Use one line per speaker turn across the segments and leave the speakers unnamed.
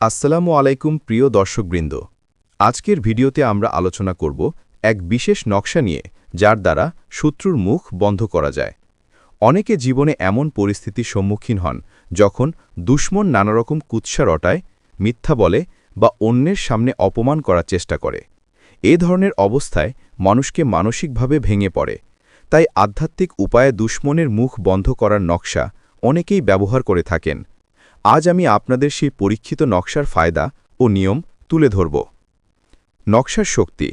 আসসালামু আলাইকুম প্রিয় দর্শকবৃন্দ। আজকের ভিডিওতে আমরা আলোচনা করব এক বিশেষ নকশা নিয়ে, যার দ্বারা শত্রুর মুখ বন্ধ করা যায়। অনেকে জীবনে এমন পরিস্থিতির সম্মুখীন হন যখন দুশমন নানারকম কুৎসা রটায়, মিথ্যা বলে বা অন্যের সামনে অপমান করার চেষ্টা করে। এ ধরনের অবস্থায় মানুষকে মানসিকভাবে ভেঙে পড়ে। তাই আধ্যাত্মিক উপায়ে দুশমনের মুখ বন্ধ করার নকশা অনেকেই ব্যবহার করে থাকেন। আজ আমি আপনাদের সেই পরীক্ষিত নকশার ফায়দা ও নিয়ম তুলে ধরব। নকশার শক্তি।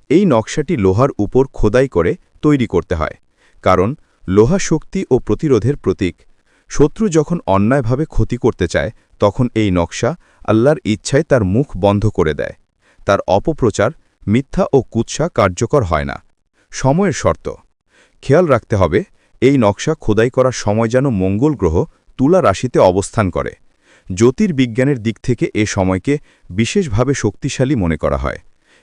এই নকশাটি লোহার উপর খোদাই করে তৈরি করতে হয়, কারণ লোহা শক্তি ও প্রতিরোধের প্রতীক। শত্রু যখন অন্যায়ভাবে ক্ষতি করতে চায়, তখন এই নকশা আল্লাহর ইচ্ছায় তার মুখ বন্ধ করে দেয়। তার অপপ্রচার, মিথ্যা ও কুৎসা কার্যকর হয় না। সময়ের শর্ত। খেয়াল রাখতে হবে, এই নকশা খোদাই করার সময় যেন মঙ্গল গ্রহ তুলা রাশিতে অবস্থান করে। জ্যোতির্বিজ্ঞানের দিক থেকে এ সময়কে বিশেষভাবে শক্তিশালী মনে করা হয়।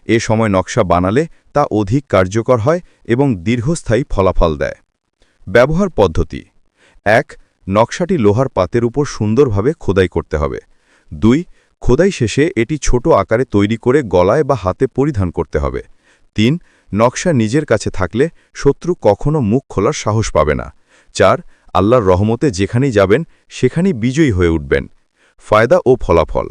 এ সময় নকশা বানালে তা অধিক কার্যকর হয় এবং দীর্ঘস্থায়ী ফলাফল দেয়। ব্যবহার পদ্ধতি। ১. নকশাটি লোহার পাতের উপর সুন্দরভাবে খোদাই করতে হবে। ২. খোদাই শেষে এটি ছোট আকারে তৈরি করে গলায় বা হাতে পরিধান করতে হবে। ৩. নকশা নিজের কাছে থাকলে শত্রু কখনো মুখ খোলার সাহস পাবে না। ৪. আল্লাহর রহমতে যেখানেই যাবেন সেখানেই বিজয়ী হয়ে উঠবেন। ফায়দা ও ফলাফল।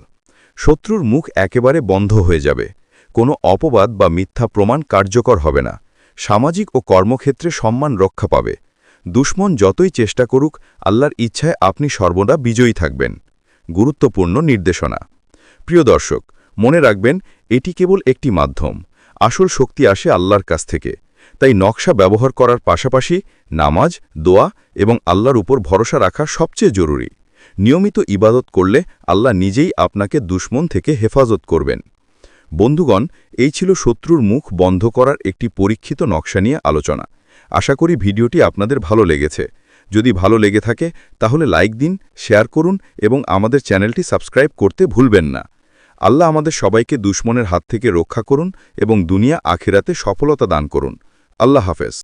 শত্রুর মুখ একেবারে বন্ধ হয়ে যাবে। কোনো অপবাদ বা মিথ্যা প্রমাণ কার্যকর হবে না। সামাজিক ও কর্মক্ষেত্রে সম্মান রক্ষা পাবে। দুশমন যতই চেষ্টা করুক, আল্লাহর ইচ্ছায় আপনি সর্বদা বিজয়ী থাকবেন। গুরুত্বপূর্ণ নির্দেশনা। প্রিয় দর্শক, মনে রাখবেন, এটি কেবল একটি মাধ্যম। আসল শক্তি আসে আল্লাহর কাছ থেকে। তাই নকশা ব্যবহার করার পাশাপাশি নামাজ, দোয়া এবং আল্লাহর উপর ভরসা রাখা সবচেয়ে জরুরি। নিয়মিত ইবাদত করলে আল্লাহ নিজেই আপনাকে দুশমন থেকে হেফাজত করবেন। বন্ধুগণ, এই ছিল শত্রুর মুখ বন্ধ করার একটি পরীক্ষিত নকশা নিয়ে আলোচনা। আশা করি ভিডিওটি আপনাদের ভালো লেগেছে। যদি ভালো লেগে থাকে তাহলে লাইক দিন, শেয়ার করুন এবং আমাদের চ্যানেলটি সাবস্ক্রাইব করতে ভুলবেন না। আল্লাহ আমাদের সবাইকে দুশমনের হাত থেকে রক্ষা করুন এবং দুনিয়া আখিরাতে সফলতা দান করুন। আল্লাহ হাফেজ।